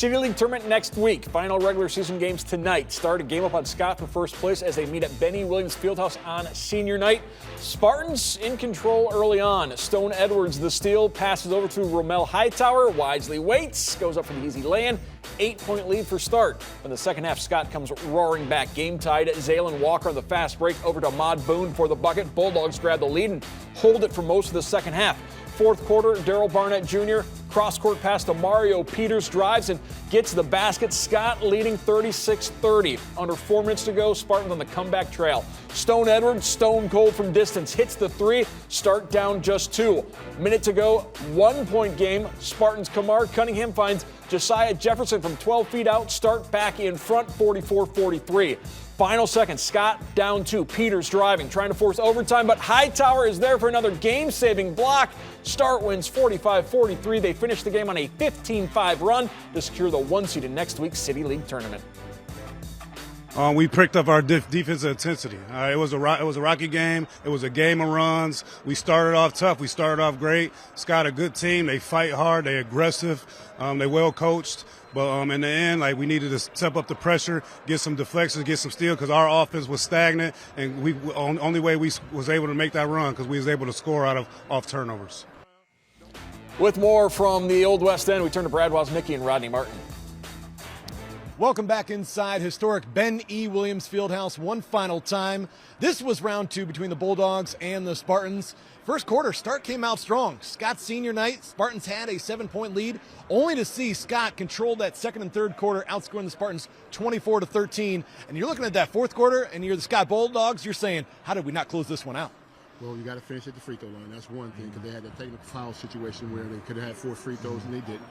City League tournament next week. Final regular season games tonight. Start a game up on Scott for first place as they meet at Benny Williams Fieldhouse on senior night. Spartans in control early on. Stone Edwards, the steal, passes over to Rommel Hightower. Wisely waits, goes up for the easy lay-in. 8-point lead for Start. In the second half, Scott comes roaring back. Game tied. Zaylen Walker on the fast break over to Ahmad Boone for the bucket. Bulldogs grab the lead and hold it for most of the second half. Fourth quarter, Daryl Barnett Jr. cross-court pass to Mario Peters, drives and gets the basket. Scott leading 36-30. Under 4 minutes to go, Spartans on the comeback trail. Stone Edwards, stone cold from distance, hits the three. Start down just 2. Minute to go, 1-point game. Spartans Kamar Cunningham finds Josiah Jefferson from 12 feet out. Start back in front, 44-43. Final second, Scott down 2. Peters driving, trying to force overtime, but Hightower is there for another game-saving block. Start wins 45-43. They finish the game on a 15-5 run to secure the 1 seed in next week's City League tournament. We picked up our defensive intensity. It was a rocky game. It was a game of runs. We started off tough. We started off great. Scott a good team. They fight hard. They aggressive. They well coached. But in the end, we needed to step up the pressure, get some deflections, get some steal because our offense was stagnant, and only way we was able to make that run because we was able to score out of off turnovers. With more from the Old West End, we turn to Brad Woznicki and Rodney Martin. Welcome back inside historic Ben E. Williams Fieldhouse one final time. This was round 2 between the Bulldogs and the Spartans. First quarter, Start came out strong. Scott's senior night, Spartans had a 7-point lead, only to see Scott control that second and third quarter, outscoring the Spartans 24-13. And you're looking at that fourth quarter, and you're the Scott Bulldogs, you're saying, how did we not close this one out? Well, you got to finish at the free throw line. That's one thing, because they had that technical foul situation where they could have had 4 free throws, and they didn't.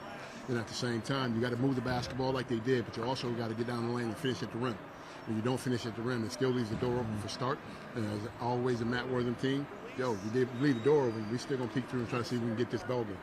And at the same time, you got to move the basketball like they did, but you also got to get down the lane and finish at the rim. When you don't finish at the rim, it still leaves the door open for Start. And as always, a Matt Wortham team, we did leave the door open. We still going to peek through and try to see if we can get this ball game.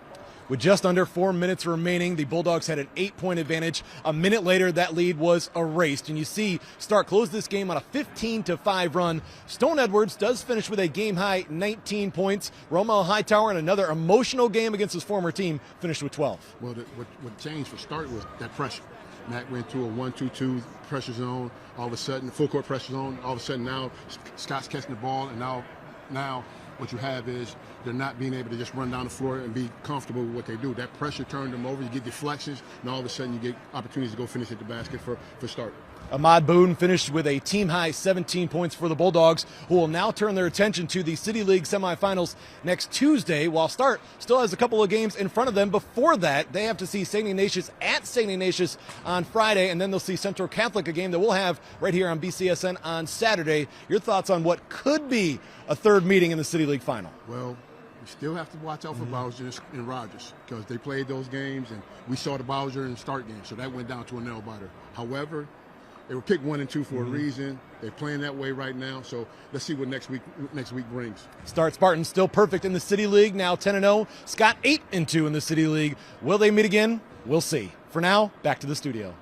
With just under 4 minutes remaining, the Bulldogs had an 8-point advantage. A minute later, that lead was erased. And you see Start close this game on a 15-5 run. Stone Edwards does finish with a game-high 19 points. Rommel Hightower, in another emotional game against his former team, finished with 12. Well, what changed for Start was that pressure. Matt went to a 1-2-2 pressure zone. All of a sudden, full court pressure zone. All of a sudden now Scott's catching the ball, and now what you have is they're not being able to just run down the floor and be comfortable with what they do. That pressure turned them over. You get deflections, and all of a sudden you get opportunities to go finish at the basket for Start. Ahmad Boone finished with a team-high 17 points for the Bulldogs, who will now turn their attention to the City League semifinals next Tuesday, while Start still has a couple of games in front of them. Before that, they have to see St. Ignatius at St. Ignatius on Friday, and then they'll see Central Catholic, a game that we'll have right here on BCSN on Saturday. Your thoughts on what could be a third meeting in the City League final? Well, we still have to watch out for Bowser and Rogers because they played those games, and we saw the Bowser and Start game, so that went down to a nail-biter. However, they were picked 1 and 2 for a reason. They're playing that way right now, so let's see what next week brings. Start Spartans still perfect in the City League, now 10-0. Scott 8-2 in the City League. Will they meet again? We'll see. For now, back to the studio.